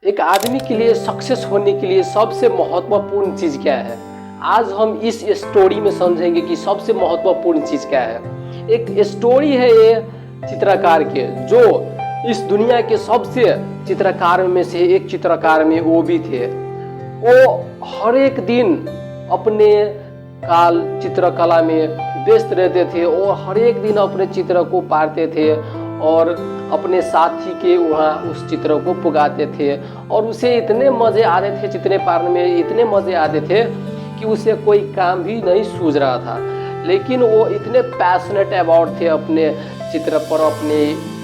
एक आदमी के लिए सक्सेस होने के लिए सबसे महत्वपूर्ण चीज़ क्या है? आज हम इस स्टोरी में समझेंगे कि सबसे महत्वपूर्ण चीज़ क्या है। एक स्टोरी है ये चित्रकार के, जो इस दुनिया के सबसे चित्रकार में से एक चित्रकार में वो भी थे। वो हर एक दिन अपने चित्रकला में व्यस्त रहते थे और हर एक दिन अपने चित्र को पारते थे और अपने साथी के वहाँ उस चित्र को पुगाते थे और उसे इतने मज़े आते थे, चित्र पारने में इतने मज़े आते थे कि उसे कोई काम भी नहीं सूझ रहा था। लेकिन वो इतने पैशनेट अबाउट थे अपने चित्र पर,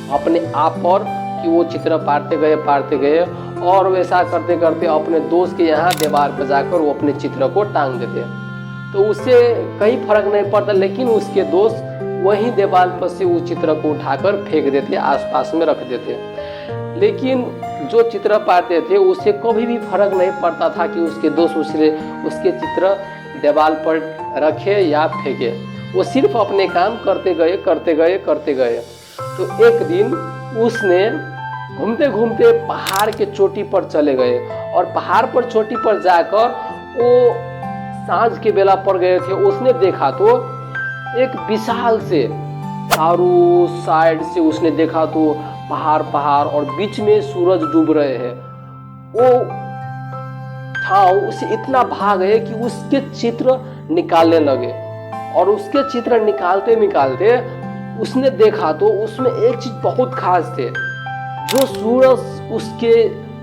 अपने आप पर, कि वो चित्र पारते गए और वैसा करते करते अपने दोस्त के यहाँ दीवार पर जाकर वो अपने चित्र को टांग देते। तो उससे कहीं फर्क नहीं पड़ता, लेकिन उसके दोस्त वहीं दीवार पर से उस चित्र को उठाकर फेंक देते, आसपास में रख देते। लेकिन जो चित्र पाते थे उसे कभी भी फर्क नहीं पड़ता था कि उसके दोस्त उसके चित्र दीवार पर रखे या फेंके। वो सिर्फ अपने काम करते गए। तो एक दिन उसने घूमते घूमते पहाड़ के चोटी पर चले गए और पहाड़ पर चोटी पर जाकर वो सांझ के बेला पर गए थे। उसने देखा तो एक विशाल से चारों साइड से उसने देखा तो पहाड़ और बीच में सूरज डूब रहे हैं। वो उसे इतना भाग गए कि उसके चित्र निकालने लगे और उसके चित्र निकालते उसने देखा तो उसमें एक चीज बहुत खास थे। जो सूरज उसके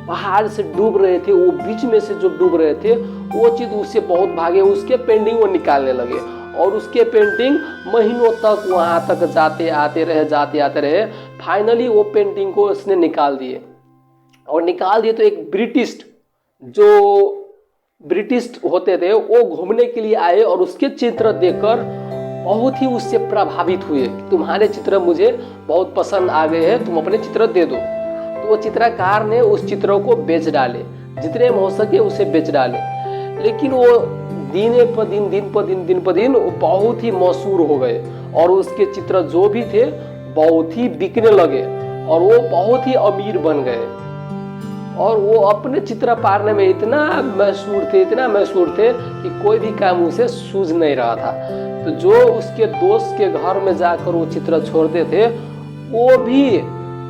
पहाड़ से डूब रहे थे, वो बीच में से जो डूब रहे थे, वो चीज उससे बहुत भागे। उसके पेंटिंग वो निकालने लगे और उसके पेंटिंग महीनों तक वहां तक जाते आते रहे। फाइनली वो पेंटिंग को उसने निकाल दिए तो एक ब्रिटिश होते थे, वो घूमने के लिए आए और उसके चित्र देखकर बहुत ही उससे प्रभावित हुए। तुम्हारे चित्र मुझे बहुत पसंद आ गए हैं, तुम अपने चित्र दे दो। तो वो चित्रकार ने उस चित्रों को बेच डाले, जितने हो सके उसे बेच डाले। लेकिन वो दिन पर दिन वो बहुत ही मशहूर हो गए और उसके चित्र जो भी थे बहुत ही बिकने लगे और वो बहुत ही अमीर बन गए। और वो अपने चित्र पारने में इतना मशहूर थे कि कोई भी काम उसे सूझ नहीं रहा था। तो जो उसके दोस्त के घर में जाकर वो चित्र छोड़ते थे, वो भी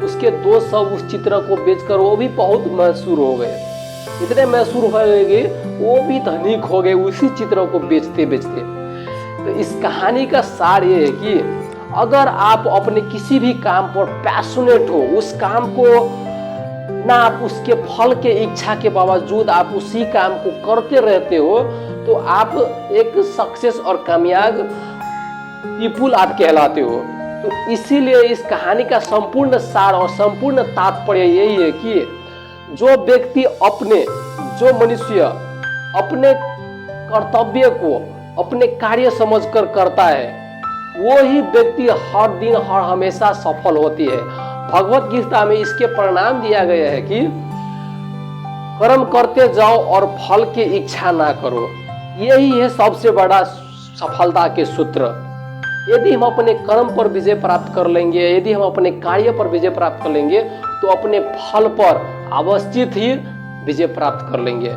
उसके दोस्त सब उस चित्र को बेचकर वो भी बहुत मशहूर हो गए। इतने मशहूर हो गए, वो भी धनिक हो गए उसी चित्रों को बेचते। तो इस कहानी का सार ये है कि अगर आप अपने किसी भी काम पर पैशनेट हो, उस काम को ना आप उसके फल के इच्छा के बावजूद आप उसी काम को करते रहते हो, तो आप एक सक्सेस और कामयाब पीपुल आप कहलाते हो। तो इसीलिए इस कहानी का संपूर्ण सार और संपूर्ण तात्पर्य यही है कि जो मनुष्य अपने कर्तव्य को अपने कार्य समझकर करता है, वो ही व्यक्ति हर दिन हर हमेशा सफल होती है। भगवत गीता में इसके परिणाम दिया गया है कि कर्म करते जाओ और फल की इच्छा ना करो। यही है सबसे बड़ा सफलता के सूत्र। यदि हम अपने कर्म पर विजय प्राप्त कर लेंगे, यदि हम अपने कार्य पर विजय प्राप्त कर लेंगे, तो अपने फल पर अवस्थित ही विजय प्राप्त कर लेंगे।